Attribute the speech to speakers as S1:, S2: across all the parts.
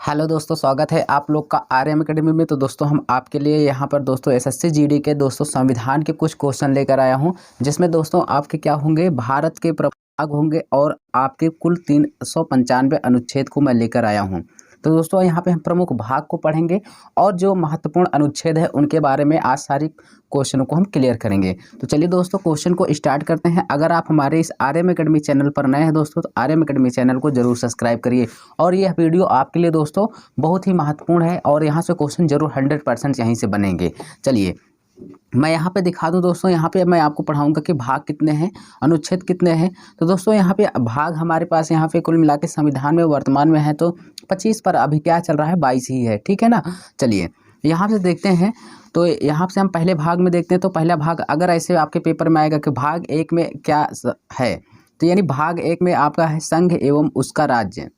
S1: Hello दोस्तों, स्वागत है आप लोग का आर्यम एकेडमी में। तो दोस्तों हम आपके लिए यहाँ पर दोस्तों एसएससी जीडी के दोस्तों संविधान के कुछ क्वेश्चन लेकर आया हूँ, जिसमें दोस्तों आपके क्या होंगे, भारत के प्रभाग होंगे और आपके कुल 395 अनुच्छेद को मैं लेकर आया हूँ। तो दोस्तों यहाँ पे हम प्रमुख भाग को पढ़ेंगे और जो महत्वपूर्ण अनुच्छेद है उनके बारे में आज सारी क्वेश्चनों को हम क्लियर करेंगे। तो चलिए दोस्तों क्वेश्चन को स्टार्ट करते हैं। अगर आप हमारे इस आर्यम एकेडमी चैनल पर नए हैं दोस्तों, तो आर्यम एकेडमी चैनल को जरूर सब्सक्राइब करिए। और यह वीडियो आपके लिए दोस्तों बहुत ही महत्वपूर्ण है और यहाँ से क्वेश्चन जरूर 100% यहीं से बनेंगे। चलिए मैं यहाँ पे दिखा दूँ दोस्तों, यहाँ पे मैं आपको पढ़ाऊंगा कि भाग कितने हैं, अनुच्छेद कितने हैं। तो दोस्तों यहाँ पे भाग हमारे पास यहाँ पे कुल मिला के संविधान में वर्तमान में है तो 25, पर अभी क्या चल रहा है 22 ही है, ठीक है ना। चलिए यहाँ से देखते हैं। तो यहाँ से हम पहले भाग में देखते हैं। तो पहला भाग अगर ऐसे आपके पेपर में आएगा कि भाग 1 में क्या है, तो यानी भाग 1 में आपका है संघ एवं उसका राज्य।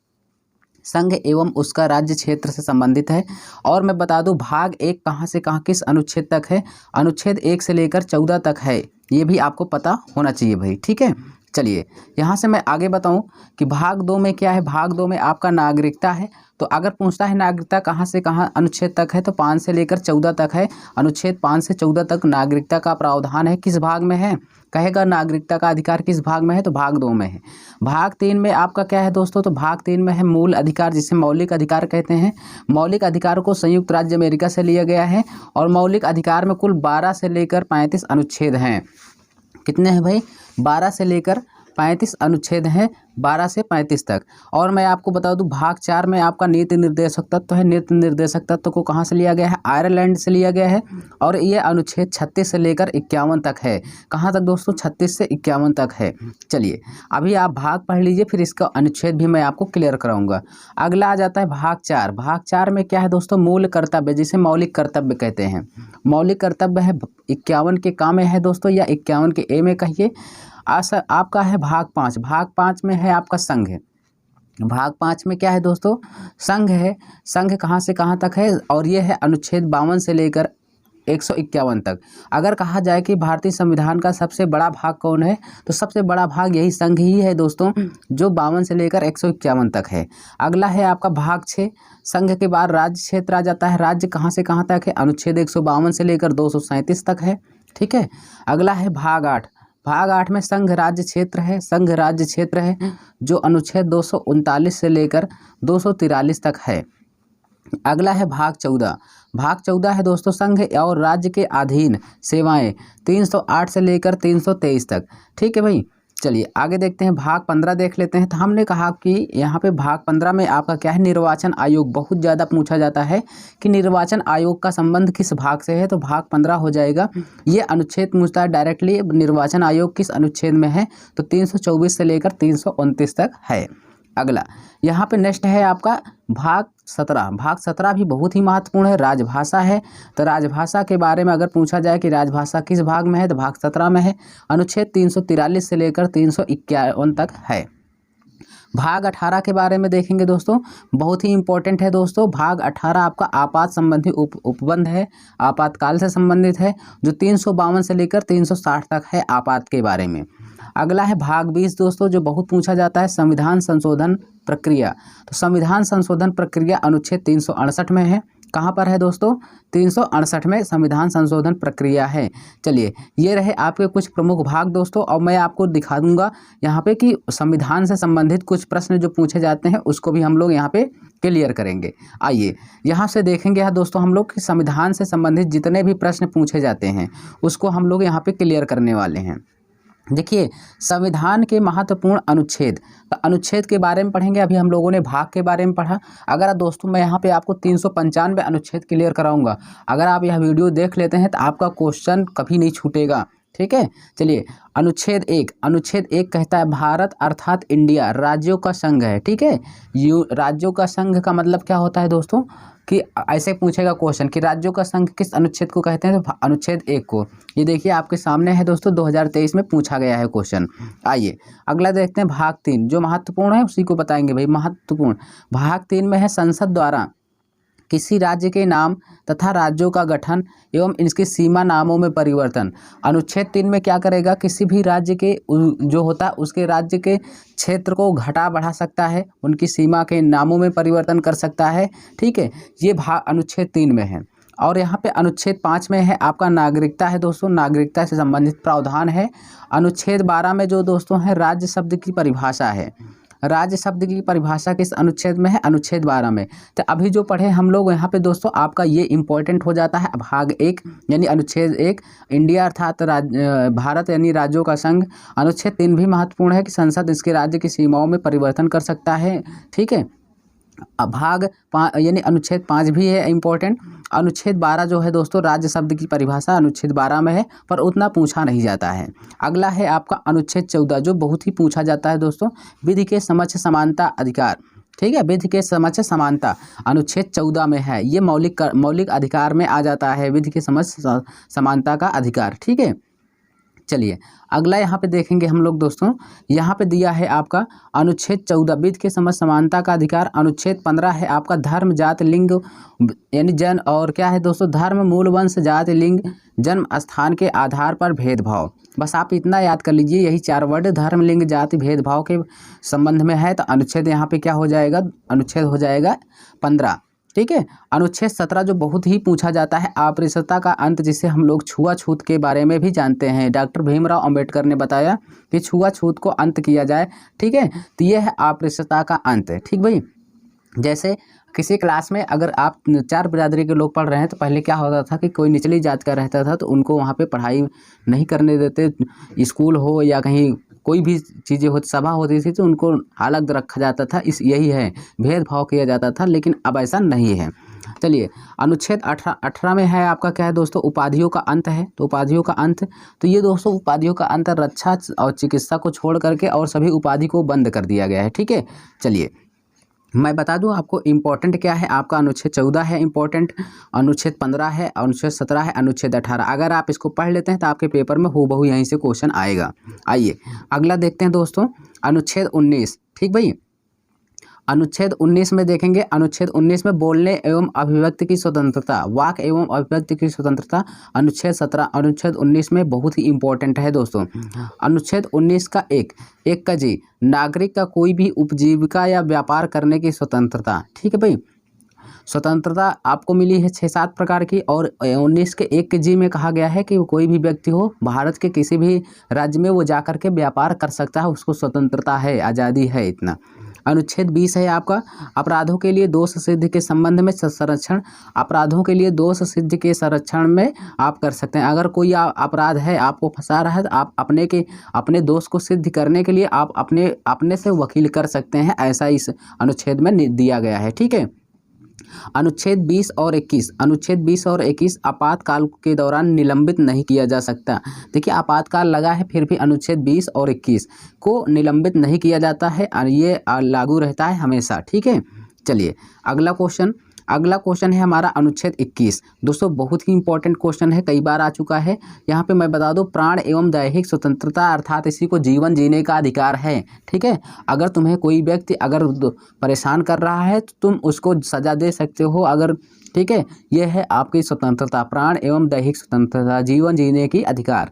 S1: संघ एवं उसका राज्य क्षेत्र से संबंधित है। और मैं बता दूं भाग 1 कहां से कहां किस अनुच्छेद तक है, अनुच्छेद 1 से लेकर 14 तक है, ये भी आपको पता होना चाहिए भाई, ठीक है। चलिए यहाँ से मैं आगे बताऊं कि भाग 2 में क्या है। भाग 2 में आपका नागरिकता है। तो अगर पूछता है नागरिकता कहाँ से कहाँ अनुच्छेद तक है, तो 5 से लेकर 14 तक है। अनुच्छेद 5 से 14 तक नागरिकता का प्रावधान है, किस भाग में है, कहेगा नागरिकता का अधिकार किस भाग में है, तो भाग 2 में है। भाग 3 में आपका क्या है दोस्तों, तो भाग 3 में है मूल अधिकार, जिसे मौलिक अधिकार कहते हैं। मौलिक अधिकार को संयुक्त राज्य अमेरिका से लिया गया है और मौलिक अधिकार में कुल 12 से लेकर 35 अनुच्छेद हैं। कितने हैं भाई, 12 से लेकर 35 अनुच्छेद हैं, 12 से 35 तक। और मैं आपको बता दूं भाग 4 में आपका नीति निर्देशक तत्व है। नीति निर्देशक तत्व को कहाँ से लिया गया है, आयरलैंड से लिया गया है। और ये अनुच्छेद 36 से लेकर 51 तक है। कहाँ तक दोस्तों, 36 से 51 तक है। चलिए अभी आप भाग पढ़ लीजिए, फिर इसका अनुच्छेद भी मैं आपको क्लियर कराऊंगा। अगला आ जाता है भाग 4। भाग 4 में क्या है दोस्तों, मूल कर्तव्य, जिसे मौलिक कर्तव्य कहते हैं। मौलिक कर्तव्य है 51 के का में है दोस्तों, या 51 के ए में कहिए। आपका है भाग 5। भाग 5 में है आपका संघ। भाग 5 में क्या है दोस्तों, संघ है। संघ कहाँ से कहाँ तक है, और ये है अनुच्छेद 52 से लेकर 151 तक। अगर कहा जाए कि भारतीय संविधान का सबसे बड़ा भाग कौन है, तो सबसे बड़ा भाग यही संघ ही है दोस्तों, जो 52 से लेकर 151 तक है। अगला है आपका भाग 6। संघ के बाद राज्य क्षेत्र आ जाता है। राज्य कहाँ से कहाँ तक है, अनुच्छेद 152 से लेकर 237 तक है, ठीक है। अगला है भाग 8। भाग 8 में संघ राज्य क्षेत्र है। संघ राज्य क्षेत्र है जो अनुच्छेद 239 से लेकर 243 तक है। अगला है भाग 14। भाग 14 है दोस्तों संघ और राज्य के अधीन सेवाएं, 308 से लेकर 323 तक, ठीक है भाई। चलिए आगे देखते हैं, भाग 15 देख लेते हैं। तो हमने कहा कि यहाँ पे भाग 15 में आपका क्या है, निर्वाचन आयोग। बहुत ज़्यादा पूछा जाता है कि निर्वाचन आयोग का संबंध किस भाग से है, तो भाग 15 हो जाएगा। ये अनुच्छेद पूछता है डायरेक्टली, निर्वाचन आयोग किस अनुच्छेद में है, तो 324 से लेकर 329 तक है। अगला यहाँ पे नेक्स्ट है आपका भाग 17। भाग 17 भी बहुत ही महत्वपूर्ण है, राजभाषा है। तो राजभाषा के बारे में अगर पूछा जाए कि राजभाषा किस भाग में है, तो भाग 17 में है। अनुच्छेद 343 से लेकर 351 तक है। भाग 18 के बारे में देखेंगे दोस्तों, बहुत ही इंपॉर्टेंट है दोस्तों। भाग 18 आपका आपात संबंधी उपबंध है, आपातकाल से संबंधित है, जो 352 से लेकर 360 तक है आपात के बारे में। अगला है भाग 20 दोस्तों, जो बहुत पूछा जाता है, संविधान संशोधन प्रक्रिया। तो संविधान संशोधन प्रक्रिया अनुच्छेद 368 में है। कहाँ पर है दोस्तों, 368 में संविधान संशोधन प्रक्रिया है। चलिए ये रहे आपके कुछ प्रमुख भाग दोस्तों, और मैं आपको दिखा दूंगा यहाँ पे कि संविधान से संबंधित कुछ प्रश्न जो पूछे जाते हैं उसको भी हम लोग यहाँ पे क्लियर करेंगे। आइए यहाँ से देखेंगे यहाँ दोस्तों हम लोग कि संविधान से संबंधित जितने भी प्रश्न पूछे जाते हैं उसको हम लोग यहाँ पे क्लियर करने वाले हैं। देखिए संविधान के महत्वपूर्ण अनुच्छेद, तो अनुच्छेद के बारे में पढ़ेंगे। अभी हम लोगों ने भाग के बारे में पढ़ा। अगर दोस्तों मैं यहाँ पे आपको 395 अनुच्छेद क्लियर कराऊंगा, अगर आप यह वीडियो देख लेते हैं तो आपका क्वेश्चन कभी नहीं छूटेगा, ठीक है। चलिए अनुच्छेद 1। अनुच्छेद 1 कहता है भारत अर्थात इंडिया राज्यों का संघ है, ठीक है। राज्यों का संघ का मतलब क्या होता है दोस्तों, कि ऐसे पूछेगा क्वेश्चन कि राज्यों का संघ किस अनुच्छेद को कहते हैं, तो अनुच्छेद 1 को। ये देखिए आपके सामने है दोस्तों, 2023 में पूछा गया है क्वेश्चन। आइए अगला देखते हैं भाग 3, जो महत्वपूर्ण है उसी को बताएंगे भाई। महत्वपूर्ण भाग 3 में है संसद द्वारा किसी राज्य के नाम तथा राज्यों का गठन एवं इसकी सीमा नामों में परिवर्तन। अनुच्छेद 3 में क्या करेगा, किसी भी राज्य के जो होता है उसके राज्य के क्षेत्र को घटा बढ़ा सकता है, उनकी सीमा के नामों में परिवर्तन कर सकता है। ठीक है, ये भाग अनुच्छेद 3 में है। और यहाँ पे अनुच्छेद 5 में है आपका नागरिकता है दोस्तों, नागरिकता से संबंधित प्रावधान है। अनुच्छेद 12 में जो दोस्तों है राज्य शब्द की परिभाषा है। राज्य शब्द की परिभाषा किस अनुच्छेद में है, अनुच्छेद 12 में। तो अभी जो पढ़े हम लोग यहाँ पे दोस्तों आपका ये इंपॉर्टेंट हो जाता है भाग 1 यानी अनुच्छेद 1 इंडिया अर्थात भारत यानी राज्यों का संघ। अनुच्छेद 3 भी महत्वपूर्ण है कि संसद इसके राज्य की सीमाओं में परिवर्तन कर सकता है। ठीक है, भाग 5 यानी अनुच्छेद 5 भी है इम्पोर्टेंट। अनुच्छेद 12 जो है दोस्तों राज्य शब्द की परिभाषा अनुच्छेद 12 में है, पर उतना पूछा नहीं जाता है। अगला है आपका अनुच्छेद 14 जो बहुत ही पूछा जाता है दोस्तों, विधि के समक्ष समानता अधिकार। ठीक है, विधि के समक्ष समानता अनुच्छेद 14 में है, ये मौलिक अधिकार में आ जाता है, विधि के समक्ष समानता का अधिकार। ठीक है, चलिए अगला यहाँ पे देखेंगे हम लोग दोस्तों, यहाँ पे दिया है आपका अनुच्छेद 14 विधि के समक्ष समानता का अधिकार। अनुच्छेद 15 है आपका धर्म जाति लिंग यानी जन्म और क्या है दोस्तों, धर्म मूल वंश जाति लिंग जन्म स्थान के आधार पर भेदभाव। बस आप इतना याद कर लीजिए, यही 4 वर्ड धर्म लिंग जाति भेदभाव के संबंध में है। तो अनुच्छेद यहाँ पे क्या हो जाएगा, अनुच्छेद हो जाएगा 15। ठीक है, अनुच्छेद 17 जो बहुत ही पूछा जाता है, अस्पृश्यता का अंत, जिसे हम लोग छुआछूत के बारे में भी जानते हैं। डॉक्टर भीमराव अंबेडकर ने बताया कि छुआछूत को अंत किया जाए। ठीक है, तो ये है अस्पृश्यता का अंत। ठीक भाई, जैसे किसी क्लास में अगर आप 4 बिरादरी के लोग पढ़ रहे हैं तो पहले क्या होता था कि कोई निचली जात का रहता था तो उनको वहाँ पे पढ़ाई नहीं करने देते, स्कूल हो या कहीं कोई भी चीज़ें होती सभा होती थी तो उनको अलग रखा जाता था। यही है, भेदभाव किया जाता था, लेकिन अब ऐसा नहीं है। चलिए अनुच्छेद 18 में है आपका क्या है दोस्तों, उपाधियों का अंत है। तो उपाधियों का अंत, तो ये दोस्तों उपाधियों का अंत रक्षा और चिकित्सा को छोड़ करके और सभी उपाधि को बंद कर दिया गया है। ठीक है, चलिए मैं बता दूं आपको इम्पोर्टेंट क्या है, आपका अनुच्छेद 14 है इम्पोर्टेंट, अनुच्छेद 15 है, अनुच्छेद 17 है, अनुच्छेद 18। अगर आप इसको पढ़ लेते हैं तो आपके पेपर में हूबहू यहीं से क्वेश्चन आएगा। आइए अगला देखते हैं दोस्तों, अनुच्छेद 19। ठीक भाई, अनुच्छेद 19 में देखेंगे, अनुच्छेद 19 में बोलने एवं अभिव्यक्ति की स्वतंत्रता, वाक एवं अभिव्यक्ति की स्वतंत्रता। अनुच्छेद 17 अनुच्छेद 19 में बहुत ही इंपॉर्टेंट है दोस्तों। अनुच्छेद 19 का एक का जी, नागरिक का कोई भी उपजीविका या व्यापार करने की स्वतंत्रता। ठीक है भाई, स्वतंत्रता आपको मिली है 6-7 प्रकार की, और 19 के 1 के जी में कहा गया है कि कोई भी व्यक्ति हो भारत के किसी भी राज्य में वो जाकर के व्यापार कर सकता है, उसको स्वतंत्रता है, आज़ादी है, इतना। अनुच्छेद 20 है आपका अपराधों के लिए दोष सिद्ध के संबंध में संरक्षण। अपराधों के लिए दोष सिद्ध के संरक्षण में आप कर सकते हैं। अगर कोई अपराध है आपको फंसा रहा है तो आप अपने दोष को सिद्ध करने के लिए आप अपने से वकील कर सकते हैं, ऐसा इस अनुच्छेद में दिया गया है। ठीक है, अनुच्छेद 20 और 21, अनुच्छेद 20 और 21 आपातकाल के दौरान निलंबित नहीं किया जा सकता। देखिए आपातकाल लगा है फिर भी अनुच्छेद 20 और 21 को निलंबित नहीं किया जाता है, ये लागू रहता है हमेशा। ठीक है, चलिए अगला क्वेश्चन है हमारा अनुच्छेद 21। दोस्तों बहुत ही इंपॉर्टेंट क्वेश्चन है, कई बार आ चुका है। यहाँ पे मैं बता दूं, प्राण एवं दैहिक स्वतंत्रता अर्थात इसी को जीवन जीने का अधिकार है। ठीक है, अगर तुम्हें कोई व्यक्ति अगर परेशान कर रहा है तो तुम उसको सजा दे सकते हो अगर, ठीक है, यह है आपकी स्वतंत्रता, प्राण एवं दैहिक स्वतंत्रता, जीवन जीने की अधिकार।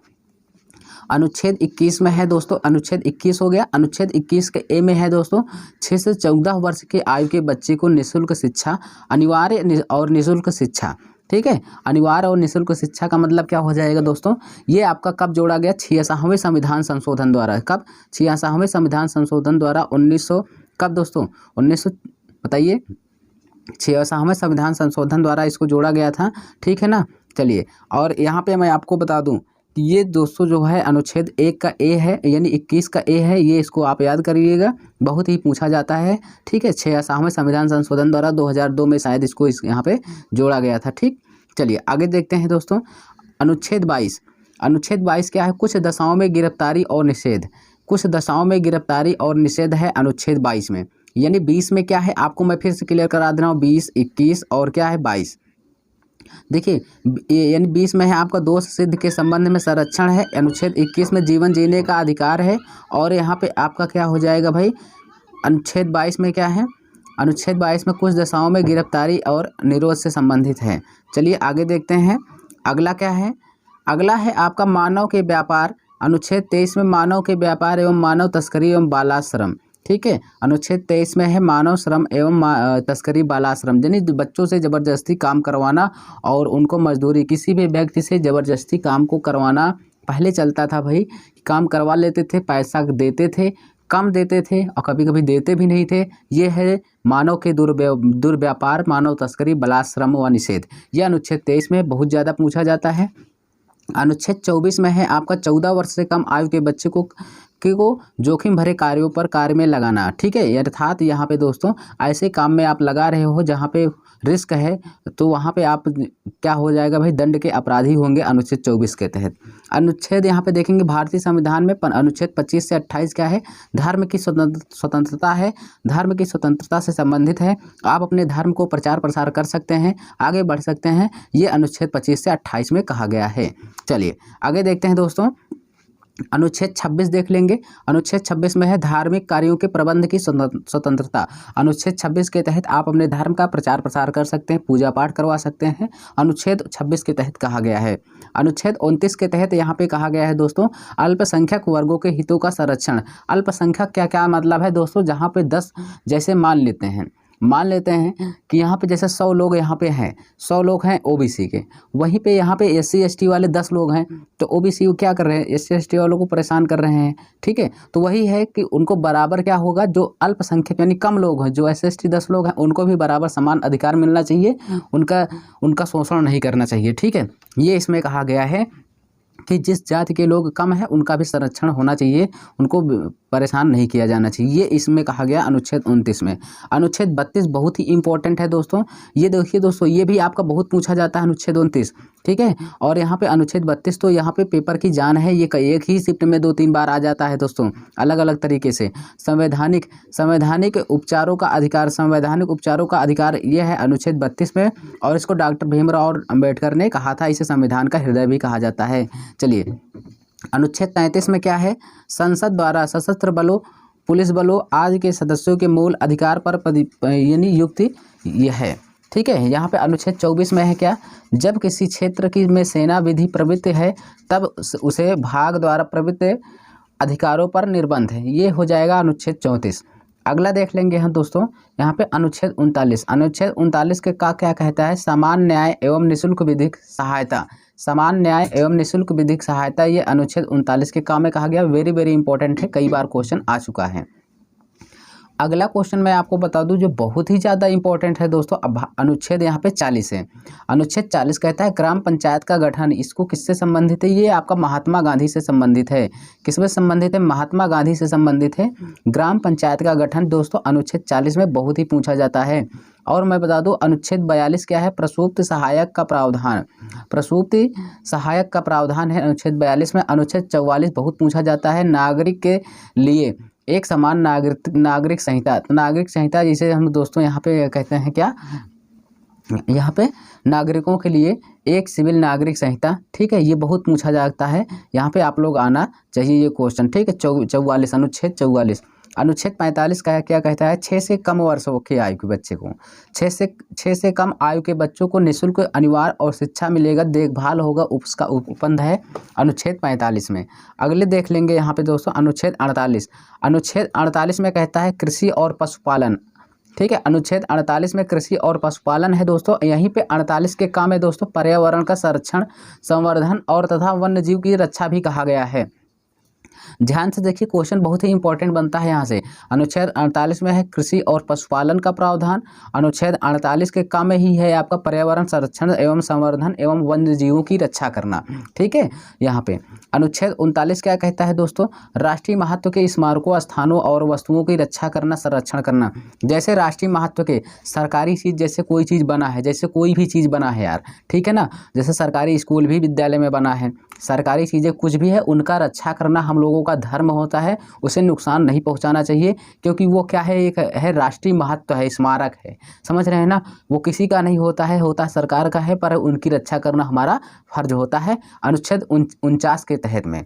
S1: अनुच्छेद 21 में है दोस्तों, अनुच्छेद 21 हो गया। अनुच्छेद 21 के ए में है दोस्तों, 6 से 14 वर्ष के आयु के बच्चे को निःशुल्क शिक्षा, अनिवार्य और निःशुल्क शिक्षा। ठीक है, अनिवार्य और निःशुल्क शिक्षा का मतलब क्या हो जाएगा दोस्तों, ये आपका कब जोड़ा गया, 66वें संविधान संशोधन द्वारा। कब, 66वें संविधान संशोधन द्वारा 1900 कब दोस्तों, 1900 बताइए, 66वें संविधान संशोधन द्वारा इसको जोड़ा गया था। ठीक है ना, चलिए और यहाँ पे मैं आपको बता दूँ ये दोस्तों जो है अनुच्छेद 1 का ए है, यानी 21 का ए है, ये इसको आप याद करिएगा, बहुत ही पूछा जाता है। ठीक है, 66वें संविधान संशोधन द्वारा 2002 में शायद इसको यहाँ पे जोड़ा गया था। ठीक, चलिए आगे देखते हैं दोस्तों, अनुच्छेद 22। अनुच्छेद 22 क्या है, कुछ दशाओं में गिरफ्तारी और निषेध, कुछ दशाओं में गिरफ्तारी और निषेध है अनुच्छेद 22 में। यानी 20 में क्या है, आपको मैं फिर से क्लियर करा दे रहा हूँ, 20, 21 और क्या है 22। देखिए यानी 20 में है आपका दोष सिद्ध के संबंध में संरक्षण है, अनुच्छेद 21 में जीवन जीने का अधिकार है, और यहाँ पे आपका क्या हो जाएगा भाई, अनुच्छेद 22 में क्या है, अनुच्छेद 22 में कुछ दशाओं में गिरफ्तारी और निरोध से संबंधित है। चलिए आगे देखते हैं, अगला क्या है। अगला है आपका मानव के व्यापार। अनुच्छेद 23 में मानव के व्यापार एवं मानव तस्करी एवं बालाश्रम। ठीक है, अनुच्छेद 23 में है मानव श्रम एवं तस्करी बालाश्रम, यानी बच्चों से ज़बरदस्ती काम करवाना और उनको मजदूरी, किसी भी व्यक्ति से ज़बरदस्ती काम को करवाना। पहले चलता था भाई, काम करवा लेते थे, पैसा देते थे, कम देते थे और कभी कभी देते भी नहीं थे। ये है मानव के दुर्व्यापार, मानव तस्करी, बालाश्रम व निषेध। यह अनुच्छेद 23 में बहुत ज़्यादा पूछा जाता है। अनुच्छेद 24 में है आपका 14 वर्ष से कम आयु के बच्चे को जोखिम भरे कार्यों पर कार्य में लगाना। ठीक है, अर्थात यहाँ पे दोस्तों ऐसे काम में आप लगा रहे हो जहाँ पे रिस्क है, तो वहाँ पे आप क्या हो जाएगा भाई, दंड के अपराधी होंगे अनुच्छेद 24 के तहत। अनुच्छेद यहाँ पे देखेंगे भारतीय संविधान में अनुच्छेद 25 से 28 क्या है, धर्म की स्वतंत्रता है, धर्म की स्वतंत्रता से संबंधित है। आप अपने धर्म को प्रचार प्रसार कर सकते हैं, आगे बढ़ सकते हैं, ये अनुच्छेद 25 से 28 में कहा गया है। चलिए आगे देखते हैं दोस्तों, अनुच्छेद 26 देख लेंगे। अनुच्छेद 26 में है धार्मिक कार्यों के प्रबंध की स्वतंत्रता। अनुच्छेद 26 के तहत आप अपने धर्म का प्रचार प्रसार कर सकते हैं, पूजा पाठ करवा सकते हैं, अनुच्छेद 26 के तहत कहा गया है। अनुच्छेद 29 के तहत यहाँ पे कहा गया है दोस्तों, अल्पसंख्यक वर्गों के हितों का संरक्षण। अल्पसंख्यक क्या क्या मतलब है दोस्तों, जहाँ पे 10 जैसे मान लेते हैं कि यहाँ पे जैसे 100 लोग यहाँ पे हैं, 100 लोग हैं ओबीसी के, वहीं पे यहाँ पे SC ST वाले 10 लोग हैं, तो ओबीसी क्या कर रहे हैं, SC ST वालों को परेशान कर रहे हैं। ठीक है, तो वही है कि उनको बराबर क्या होगा, जो अल्पसंख्यक यानी कम लोग हैं, जो SC ST 10 लोग हैं, उनको भी बराबर समान अधिकार मिलना चाहिए, उनका शोषण नहीं करना चाहिए। ठीक है, ये इसमें कहा गया है कि जिस जाति के लोग कम है उनका भी संरक्षण होना चाहिए, उनको परेशान नहीं किया जाना चाहिए, ये इसमें कहा गया अनुच्छेद 29 में। अनुच्छेद 32 बहुत ही इंपॉर्टेंट है दोस्तों, ये देखिए दोस्तों, ये भी आपका बहुत पूछा जाता है अनुच्छेद 29। ठीक है, और यहाँ पे अनुच्छेद 32 तो यहाँ पे पेपर की जान है, ये एक ही शिफ्ट में 2-3 बार आ जाता है दोस्तों, अलग अलग तरीके से। संवैधानिक उपचारों का अधिकार, संवैधानिक उपचारों का अधिकार, ये है अनुच्छेद 32 में, और इसको डॉक्टर भीमराव अम्बेडकर ने कहा था, इसे संविधान का हृदय भी कहा जाता है। चलिए अनुच्छेद 33 में क्या है, संसद द्वारा सशस्त्र बलों, पुलिस बलों आदि के सदस्यों के मूल अधिकार पर यानी युक्ति यह है। ठीक है, यहाँ पे अनुच्छेद 24 में है क्या, जब किसी क्षेत्र की में सेना विधि प्रवृत्ति है तब उसे भाग द्वारा प्रवृत्त अधिकारों पर निर्बंध है, ये हो जाएगा अनुच्छेद 34। अगला देख लेंगे हम दोस्तों, यहाँ पे अनुच्छेद 39। अनुच्छेद 39 के क्या कहता है, समान न्याय एवं निःशुल्क विधिक सहायता। समान न्याय एवं निःशुल्क विधिक सहायता, ये अनुच्छेद 39 के काम में कहा गया। वेरी वेरी इंपॉर्टेंट है, कई बार क्वेश्चन आ चुका है। अगला क्वेश्चन मैं आपको बता दूं जो बहुत ही ज़्यादा इंपॉर्टेंट है दोस्तों, अब अनुच्छेद यहाँ पे 40 है। अनुच्छेद 40 कहता है ग्राम पंचायत का गठन, इसको किससे संबंधित है, ये आपका महात्मा गांधी से संबंधित है। किसमें संबंधित है, महात्मा गांधी से संबंधित है ग्राम पंचायत का गठन दोस्तों, अनुच्छेद 40 में बहुत ही पूछा जाता है। और मैं बता दूं अनुच्छेद 42 क्या है, प्रसूति सहायक का प्रावधान। प्रसूति सहायक का प्रावधान है अनुच्छेद 42 में। अनुच्छेद 44 बहुत पूछा जाता है, नागरिक के लिए एक समान नागरिक संहिता। नागरिक संहिता जिसे हम दोस्तों यहाँ पे कहते हैं क्या, यहाँ पे नागरिकों के लिए एक सिविल नागरिक संहिता। ठीक है, ये बहुत पूछा जाता है, यहाँ पे आप लोग आना चाहिए ये क्वेश्चन। ठीक है, 44 अनुच्छेद 44। अनुच्छेद 45 का क्या कहता है, 6 से कम वर्षों के आयु के बच्चे को, 6 से कम आयु के बच्चों को निःशुल्क अनिवार्य और शिक्षा मिलेगा, देखभाल होगा, उसका उपबंध है अनुच्छेद 45 में। अगले देख लेंगे यहाँ पे दोस्तों अनुच्छेद 48। अनुच्छेद 48 में कहता है कृषि और पशुपालन। ठीक है, अनुच्छेद 48 में कृषि और पशुपालन है दोस्तों। यहीं पे 48 के काम है दोस्तों, पर्यावरण का संरक्षण, संवर्धन और तथा वन्य जीव की रक्षा भी कहा गया है। ध्यान से देखिए, क्वेश्चन बहुत ही इंपॉर्टेंट बनता है यहाँ से। अनुच्छेद 48 में है कृषि और पशुपालन का प्रावधान, अनुच्छेद 48 के काम में ही है आपका पर्यावरण संरक्षण एवं संवर्धन एवं वन्य जीवों की रक्षा करना। ठीक है, यहाँ पे अनुच्छेद 39 क्या कहता है दोस्तों, राष्ट्रीय महत्व के स्मारकों, स्थानों और वस्तुओं की रक्षा करना, संरक्षण करना। जैसे राष्ट्रीय महत्व के सरकारी चीज़, जैसे कोई चीज़ बना है, जैसे कोई भी चीज़ बना है यार, ठीक है ना, जैसे सरकारी स्कूल भी विद्यालय में बना है, सरकारी चीज़ें कुछ भी है उनका रक्षा करना हम लोगों का धर्म होता है, उसे नुकसान नहीं पहुंचाना चाहिए, क्योंकि वो क्या है, एक है राष्ट्रीय महत्व है, स्मारक है, समझ रहे हैं ना, वो किसी का नहीं होता है, होता सरकार का है, पर उनकी रक्षा करना हमारा फर्ज होता है अनुच्छेद 49 के तहत में।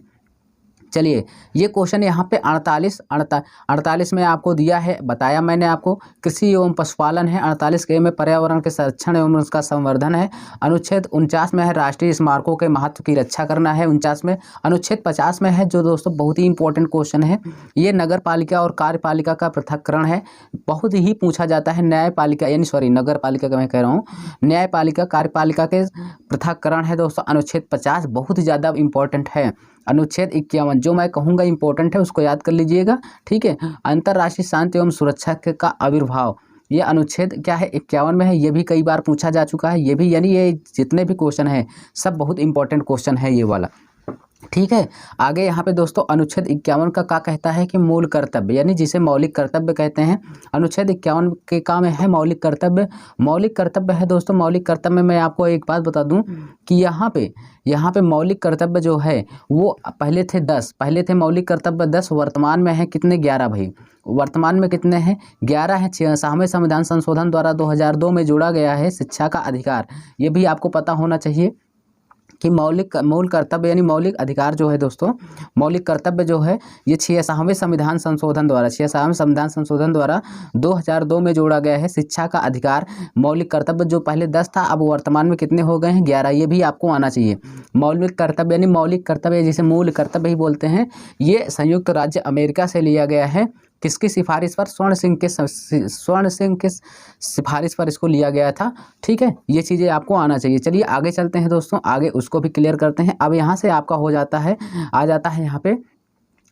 S1: चलिए, ये क्वेश्चन यहाँ पे 48 में आपको दिया है, बताया मैंने आपको। कृषि एवं पशुपालन है। 48 के में पर्यावरण के संरक्षण एवं उसका संवर्धन है। अनुच्छेद 49 में है राष्ट्रीय स्मारकों के महत्व की रक्षा करना है। 49 में। अनुच्छेद 50 में है जो दोस्तों बहुत ही इंपॉर्टेंट क्वेश्चन है, ये नगर पालिका और कार्यपालिका का पृथक्करण है। बहुत ही पूछा जाता है। न्यायपालिका यानी सॉरी नगर पालिका का मैं कह रहा हूँ, न्यायपालिका कार्यपालिका के पृथक्करण है दोस्तों। अनुच्छेद 50 बहुत ही ज़्यादा इंपॉर्टेंट है। अनुच्छेद 51 जो मैं कहूँगा इंपॉर्टेंट है, उसको याद कर लीजिएगा, ठीक है। अंतर्राष्ट्रीय शांति एवं सुरक्षा का आविर्भाव, ये अनुच्छेद क्या है 51 में है। ये भी कई बार पूछा जा चुका है। ये भी यानी ये जितने भी क्वेश्चन है सब बहुत इंपॉर्टेंट क्वेश्चन है ये वाला, ठीक है। आगे यहाँ पे दोस्तों अनुच्छेद 51 का क्या कहता है कि मूल कर्तव्य, यानी जिसे मौलिक कर्तव्य कहते हैं। अनुच्छेद 51 के काम है मौलिक कर्तव्य। मौलिक कर्तव्य है दोस्तों, मौलिक कर्तव्य में मैं आपको एक बात बता दूं कि यहाँ पे मौलिक कर्तव्य जो है वो पहले थे 10, पहले थे मौलिक कर्तव्य 10, वर्तमान में है कितने 11 भाई, वर्तमान में कितने हैं 11 हैं। 6वें संविधान संशोधन द्वारा 2002 में जोड़ा गया है शिक्षा का अधिकार। ये भी आपको पता होना चाहिए कि मूल कर्तव्य यानी मौलिक अधिकार जो है दोस्तों, मौलिक कर्तव्य जो है ये 6वें संविधान संशोधन द्वारा 2002 में जोड़ा गया है शिक्षा का अधिकार। मौलिक कर्तव्य जो पहले 10 था अब वर्तमान में कितने हो गए हैं 11। ये भी आपको आना चाहिए। मौलिक कर्तव्य यानी मौलिक कर्तव्य जिसे मूल कर्तव्य ही बोलते हैं, ये संयुक्त राज्य अमेरिका से लिया गया है। किसकी सिफारिश पर? स्वर्ण सिंह के सिफारिश पर इसको लिया गया था, ठीक है। ये चीज़ें आपको आना चाहिए। चलिए आगे चलते हैं दोस्तों, आगे उसको भी क्लियर करते हैं। अब यहाँ से आपका हो जाता है, आ जाता है यहाँ पे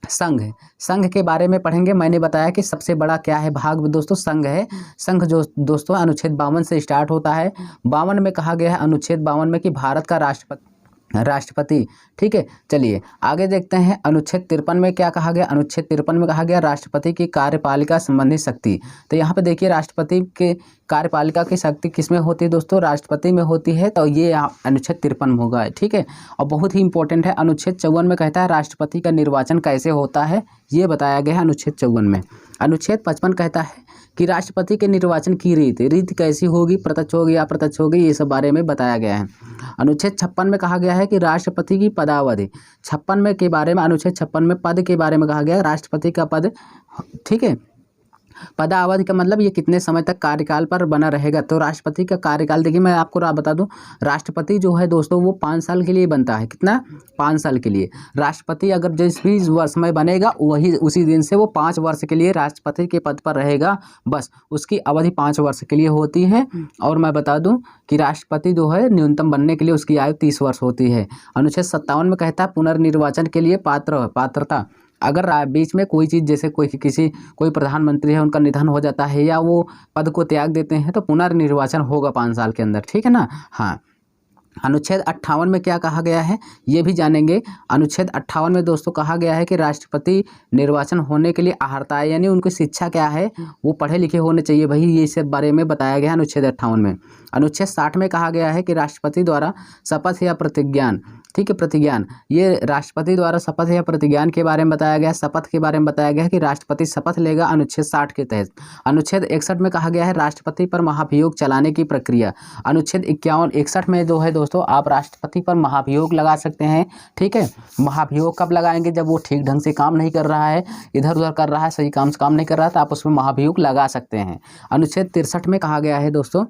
S1: संघ के बारे में पढ़ेंगे। मैंने बताया कि सबसे बड़ा क्या है भाग दोस्तों, संघ है। संघ जो दोस्तों अनुच्छेद 52 से स्टार्ट होता है। 52 में कहा गया है, अनुच्छेद 52 में कि भारत का राष्ट्रपति, ठीक है। चलिए आगे देखते हैं। अनुच्छेद 53 में क्या कहा गया? अनुच्छेद 53 में कहा गया राष्ट्रपति की कार्यपालिका संबंधी शक्ति। तो यहाँ पे देखिए राष्ट्रपति के कार्यपालिका की शक्ति किसमें होती है दोस्तों? राष्ट्रपति में होती है। तो ये अनुच्छेद 53 में होगा, ठीक है। और बहुत ही इंपॉर्टेंट है। अनुच्छेद 54 में कहता है राष्ट्रपति का निर्वाचन कैसे होता है, ये बताया गया है अनुच्छेद 54 में। अनुच्छेद 55 कहता है कि राष्ट्रपति के निर्वाचन की रीति कैसी होगी, प्रत्यक्ष होगी या अप्रत्यक्ष होगी, ये सब बारे में बताया गया है। अनुच्छेद 56 में कहा गया है कि राष्ट्रपति की पदावधि, 56 में के बारे में, अनुच्छेद 56 में पद के बारे में कहा गया है राष्ट्रपति का पद, ठीक है। पदावधि का मतलब ये कितने समय तक कार्यकाल पर बना रहेगा। तो राष्ट्रपति का कार्यकाल देखिए मैं आपको बता दूं, राष्ट्रपति जो है दोस्तों वो 5 साल के लिए बनता है। कितना? 5 साल के लिए। राष्ट्रपति अगर जिस भी वर्ष में बनेगा वही उसी दिन से वो 5 वर्ष के लिए राष्ट्रपति के पद पर रहेगा। बस उसकी अवधि 5 वर्ष के लिए होती है। और मैं बता दूं कि राष्ट्रपति जो है न्यूनतम बनने के लिए उसकी आयु 30 वर्ष होती है। अनुच्छेद 57 में कहता है पुनर्निर्वाचन के लिए पात्रता, अगर बीच में कोई चीज़ जैसे कोई प्रधानमंत्री है उनका निधन हो जाता है या वो पद को त्याग देते हैं तो पुनर्निर्वाचन होगा 5 साल के अंदर, ठीक है ना। हाँ, अनुच्छेद 58 में क्या कहा गया है ये भी जानेंगे। अनुच्छेद 58 में दोस्तों कहा गया है कि राष्ट्रपति निर्वाचन होने के लिए अहर्ता है, यानी उनकी शिक्षा क्या है, वो पढ़े लिखे होने चाहिए भाई, ये सब बारे में बताया गया है अनुच्छेद 58 में। अनुच्छेद 60 में कहा गया है कि राष्ट्रपति द्वारा शपथ या प्रतिज्ञान, ठीक है, प्रतिज्ञान, ये राष्ट्रपति द्वारा शपथ या प्रतिज्ञान के बारे में बताया गया। शपथ के बारे में बताया गया है कि राष्ट्रपति शपथ लेगा अनुच्छेद 60 के तहत। अनुच्छेद 61 में कहा गया है राष्ट्रपति पर महाभियोग चलाने की प्रक्रिया। अनुच्छेद 61 में जो है दोस्तों आप राष्ट्रपति पर महाभियोग लगा सकते हैं, ठीक है। महाभियोग कब लगाएंगे? जब वो ठीक ढंग से काम नहीं कर रहा है, इधर उधर कर रहा है, सही काम से काम नहीं कर रहा है, तो आप उसमें महाभियोग लगा सकते हैं। अनुच्छेद 63 में कहा गया है दोस्तों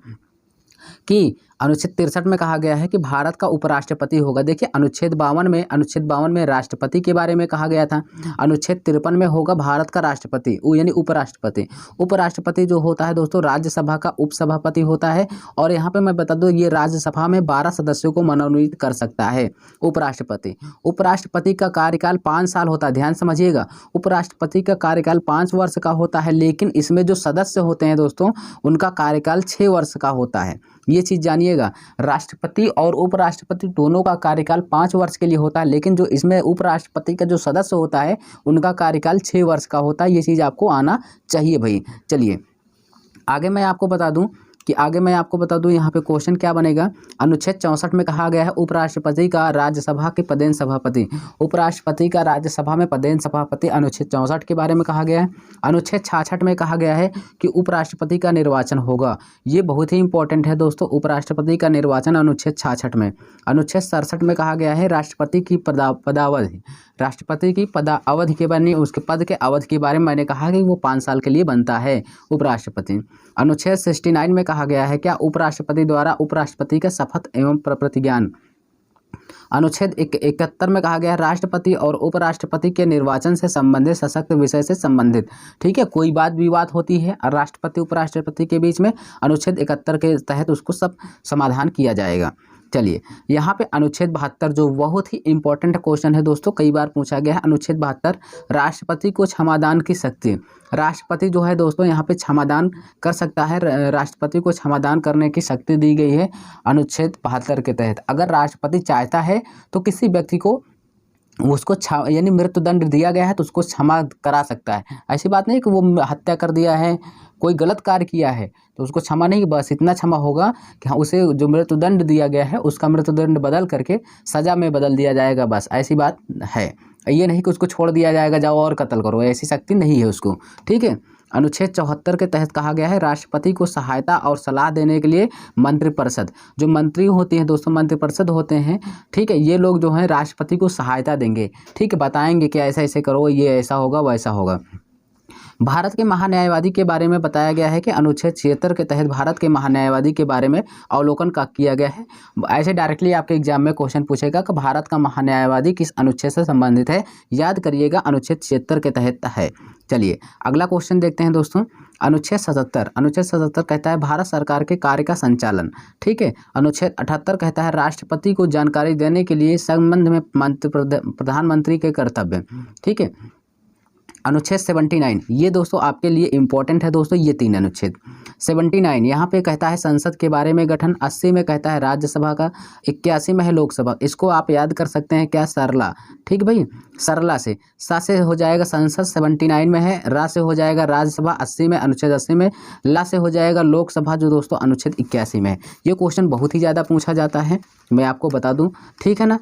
S1: कि अनुच्छेद 63 में कहा गया है कि भारत का उपराष्ट्रपति होगा। देखिए अनुच्छेद 52 में राष्ट्रपति के बारे में कहा गया था। अनुच्छेद 53 में होगा भारत का राष्ट्रपति, वो यानी उपराष्ट्रपति। उपराष्ट्रपति जो होता है दोस्तों राज्यसभा का उपसभापति होता है। और यहाँ पे मैं बता दूं ये राज्यसभा में 12 सदस्यों को मनोनीत कर सकता है उपराष्ट्रपति। उपराष्ट्रपति का कार्यकाल 5 साल होता है, ध्यान समझिएगा। उपराष्ट्रपति का कार्यकाल 5 वर्ष का होता है, लेकिन इसमें जो सदस्य होते हैं दोस्तों उनका कार्यकाल 6 वर्ष का होता है। ये चीज़ जानिएगा, राष्ट्रपति और उपराष्ट्रपति दोनों का कार्यकाल 5 वर्ष के लिए होता है, लेकिन जो इसमें उपराष्ट्रपति का जो सदस्य होता है उनका कार्यकाल 6 वर्ष का होता है। ये चीज़ आपको आना चाहिए भाई। चलिए आगे मैं आपको बता दूं कि आगे मैं आपको बता दूं यहाँ पे क्वेश्चन क्या बनेगा। अनुच्छेद 64 में कहा गया है उपराष्ट्रपति का राज्यसभा के पदेन सभापति, उपराष्ट्रपति का राज्यसभा में पदेन सभापति अनुच्छेद 64 के बारे में कहा गया है। अनुच्छेद 66 में कहा गया है कि उपराष्ट्रपति का निर्वाचन होगा। ये बहुत ही इंपॉर्टेंट है दोस्तों, उपराष्ट्रपति का निर्वाचन अनुच्छेद 66 में। अनुच्छेद 67 में कहा गया है राष्ट्रपति की पदावधि, राष्ट्रपति की पदावधि के बारे में, उसके पद के अवधि के बारे में मैंने कहा कि वो 5 साल के लिए बनता है उपराष्ट्रपति। अनुच्छेद 69 में कहा गया है क्या उपराष्ट्रपति द्वारा उपराष्ट्रपति का शपथ एवं प्रतिज्ञान। अनुच्छेद 71 में कहा गया है राष्ट्रपति और उपराष्ट्रपति के निर्वाचन से संबंधित सशक्त विषय से संबंधित, ठीक है, कोई बात विवाद होती है राष्ट्रपति उपराष्ट्रपति के बीच में, अनुच्छेद 71 के तहत उसको सब समाधान किया जाएगा। चलिए यहाँ पे अनुच्छेद 72 जो बहुत ही इंपॉर्टेंट क्वेश्चन है दोस्तों, कई बार पूछा गया है। अनुच्छेद 72 राष्ट्रपति को क्षमादान की शक्ति, राष्ट्रपति जो है दोस्तों यहाँ पे क्षमादान कर सकता है, राष्ट्रपति को क्षमादान करने की शक्ति दी गई है अनुच्छेद 72 के तहत। अगर राष्ट्रपति चाहता है तो किसी व्यक्ति को उसको यानी मृत्युदंड दिया गया है तो उसको क्षमा करा सकता है। ऐसी बात नहीं कि वो हत्या कर दिया है, कोई गलत कार्य किया है तो उसको क्षमा नहीं, बस इतना क्षमा होगा कि हाँ उसे जो मृत्युदंड दिया गया है उसका मृत्युदंड बदल करके सज़ा में बदल दिया जाएगा, बस ऐसी बात है। ये नहीं कि उसको छोड़ दिया जाएगा जाओ और कत्ल करो, ऐसी शक्ति नहीं है उसको, ठीक है। अनुच्छेद 74 के तहत कहा गया है राष्ट्रपति को सहायता और सलाह देने के लिए मंत्रिपरिषद, जो मंत्री होते हैं दोस्तों, मंत्रिपरिषद होते हैं, ठीक है, ये लोग जो हैं राष्ट्रपति को सहायता देंगे, ठीक है, बताएंगे कि ऐसा ऐसे करो, ये ऐसा होगा वैसा होगा। भारत के महान्यायवादी के बारे में बताया गया है कि अनुच्छेद 76 के तहत भारत के महान्यायवादी के बारे में अवलोकन का किया गया है। ऐसे डायरेक्टली आपके एग्जाम में क्वेश्चन पूछेगा कि भारत का महान्यायवादी किस अनुच्छेद से संबंधित है, याद करिएगा अनुच्छेद 76 के तहत है। चलिए अगला क्वेश्चन देखते हैं दोस्तों, अनुच्छेद 77, अनुच्छेद 77 कहता है भारत सरकार के कार्य का संचालन, ठीक है। अनुच्छेद 78 कहता है राष्ट्रपति को जानकारी देने के लिए संबंध में प्रधानमंत्री के कर्तव्य, ठीक है। अनुच्छेद 79 ये दोस्तों आपके लिए इंपॉर्टेंट है दोस्तों, ये 3 अनुच्छेद। 79 यहाँ पे कहता है संसद के बारे में गठन, 80 में कहता है राज्यसभा का, 81 में है लोकसभा। इसको आप याद कर सकते हैं क्या, सरला, ठीक भाई, सरला से, सा से हो जाएगा संसद 79 में है, रा से हो जाएगा राज्यसभा 80 में, अनुच्छेद 80 में, ला से हो जाएगा लोकसभा जो दोस्तों अनुच्छेद 81 में है। ये क्वेश्चन बहुत ही ज़्यादा पूछा जाता है, मैं आपको बता दूँ, ठीक है ना।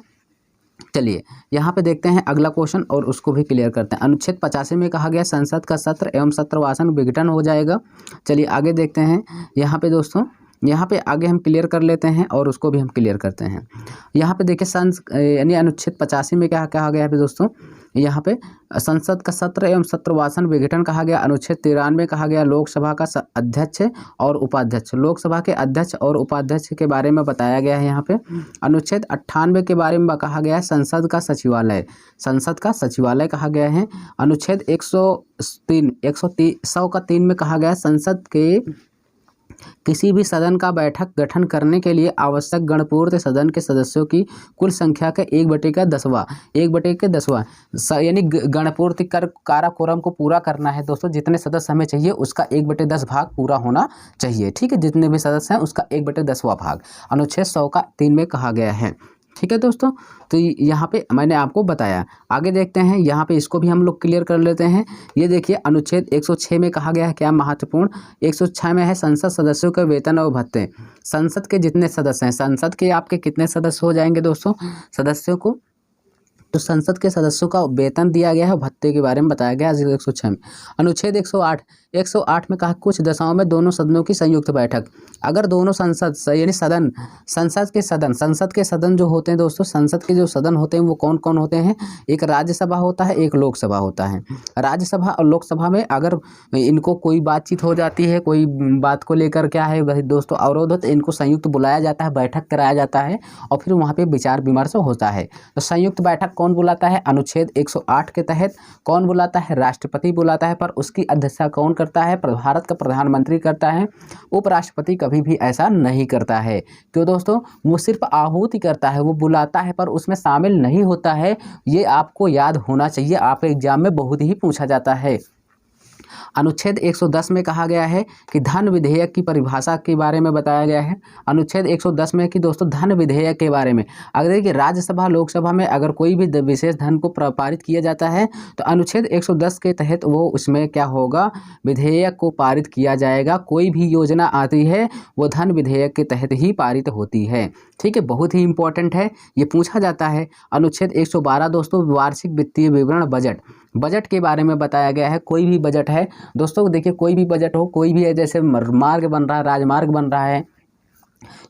S1: चलिए यहाँ पे देखते हैं अगला क्वेश्चन और उसको भी क्लियर करते हैं। अनुच्छेद 85 में कहा गया संसद का सत्र एवं सत्रवासन विघटन हो जाएगा। चलिए आगे देखते हैं यहाँ पे दोस्तों, यहाँ पे आगे हम क्लियर कर लेते हैं और उसको भी हम क्लियर करते हैं। यहाँ पे देखिए यानी अनुच्छेद 85 में क्या कहा गया है दोस्तों, यहाँ पे संसद का सत्र एवं सत्रवासन विघटन कहा गया। अनुच्छेद 93 कहा गया लोकसभा का अध्यक्ष और उपाध्यक्ष, लोकसभा के अध्यक्ष और उपाध्यक्ष के बारे में बताया गया है यहाँ पे। अनुच्छेद 98 के बारे में कहा गया है संसद का सचिवालय, संसद का सचिवालय कहा गया है। अनुच्छेद 103 में कहा गया संसद के किसी भी सदन का बैठक गठन करने के लिए आवश्यक गणपूर्ति सदन के सदस्यों की कुल संख्या का 1/10 यानी गणपूर्ति कारा कोरम को पूरा करना है दोस्तों, जितने सदस्य हमें चाहिए उसका 1/10 भाग पूरा होना चाहिए, ठीक है, जितने भी सदस्य हैं उसका 1/10वां भाग अनुच्छेद 103 में कहा गया है, ठीक है दोस्तों। तो यहाँ पे मैंने आपको बताया, आगे देखते हैं यहाँ पे इसको भी हम लोग क्लियर कर लेते हैं। ये देखिए अनुच्छेद 106 में कहा गया है क्या महत्वपूर्ण, 106 में है संसद सदस्यों के वेतन और भत्ते। संसद के जितने सदस्य हैं, संसद के आपके कितने सदस्य हो जाएंगे दोस्तों सदस्यों को, तो संसद के सदस्यों का वेतन दिया गया है, भत्ते के बारे में बताया गया है 106 में। अनुच्छेद 108 में कहा कुछ दशाओं में दोनों सदनों की संयुक्त बैठक, अगर दोनों संसद यानी सदन, संसद के सदन जो होते हैं दोस्तों, संसद के जो सदन होते हैं वो कौन कौन होते हैं, एक राज्यसभा होता है, एक लोकसभा होता है। राज्यसभा और लोकसभा में अगर इनको कोई बातचीत हो जाती है, कोई बात को लेकर क्या है भाई दोस्तों अवरोध हो, तो इनको संयुक्त बुलाया जाता है, बैठक कराया जाता है और फिर वहाँ पर विचार विमर्श होता है। तो संयुक्त बैठक कौन बुलाता है, अनुच्छेद 108 के तहत कौन बुलाता है, राष्ट्रपति बुलाता है, पर उसकी अध्यक्षता कौन करता है, भारत का प्रधानमंत्री करता है। उपराष्ट्रपति कभी भी ऐसा नहीं करता है, क्यों दोस्तों, वो सिर्फ आहूति करता है, वो बुलाता है पर उसमें शामिल नहीं होता है। ये आपको याद होना चाहिए, आप एग्जाम में बहुत ही पूछा जाता है। अनुच्छेद 110 में कहा गया है कि धन विधेयक की परिभाषा के बारे में बताया गया है। अनुच्छेद 110 में कि दोस्तों धन विधेयक के बारे में, अगर देखिए राज्यसभा लोकसभा में अगर कोई भी विशेष धन को पारित किया जाता है तो अनुच्छेद 110 के तहत वो उसमें क्या होगा, विधेयक को पारित किया जाएगा। कोई भी योजना आती है वो धन विधेयक के तहत ही पारित होती है। ठीक है, बहुत ही इंपॉर्टेंट है, ये पूछा जाता है। अनुच्छेद 112 दोस्तों वार्षिक वित्तीय विवरण बजट, बजट के बारे में बताया गया है। कोई भी बजट है दोस्तों, देखिए कोई भी बजट हो, कोई भी है, जैसे मार्ग बन रहा है, राजमार्ग बन रहा है,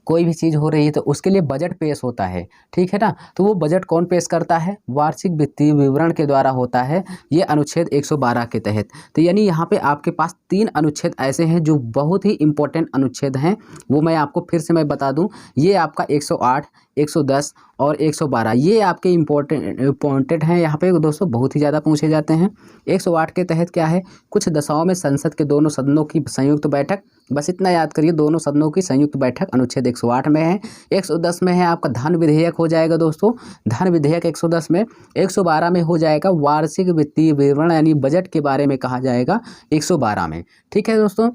S1: कोई भी चीज़ हो रही है तो उसके लिए बजट पेश होता है। ठीक है ना, तो वो बजट कौन पेश करता है, वार्षिक वित्तीय विवरण के द्वारा होता है, ये अनुच्छेद 112 के तहत। तो यानी यहाँ पे आपके पास 3 अनुच्छेद ऐसे हैं जो बहुत ही इंपॉर्टेंट अनुच्छेद हैं, वो मैं आपको फिर से मैं बता दूं। ये आपका 108, 110 और 112 ये आपके इम्पोर्टेंट हैं। यहाँ पे दोस्तों बहुत ही ज़्यादा पूछे जाते हैं। 108 के तहत क्या है, कुछ दशाओं में संसद के दोनों सदनों की संयुक्त बैठक, बस इतना याद करिए, दोनों सदनों की संयुक्त बैठक अनुच्छेद 108 में है। 110 में है आपका धन विधेयक हो जाएगा दोस्तों, धन विधेयक 110 में। 112 में हो जाएगा वार्षिक वित्तीय विवरण यानी बजट के बारे में कहा जाएगा 112 में। ठीक है दोस्तों,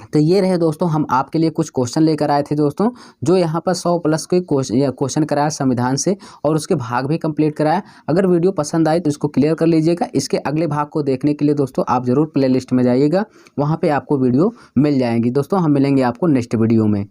S1: तो ये रहे दोस्तों हम आपके लिए कुछ क्वेश्चन लेकर आए थे दोस्तों, जो यहाँ पर 100+ के क्वेश्चन कराया संविधान से और उसके भाग भी कंप्लीट कराया। अगर वीडियो पसंद आए तो इसको क्लियर कर लीजिएगा। इसके अगले भाग को देखने के लिए दोस्तों आप ज़रूर प्लेलिस्ट में जाइएगा, वहाँ पे आपको वीडियो मिल जाएंगी। दोस्तों हम मिलेंगे आपको नेक्स्ट वीडियो में।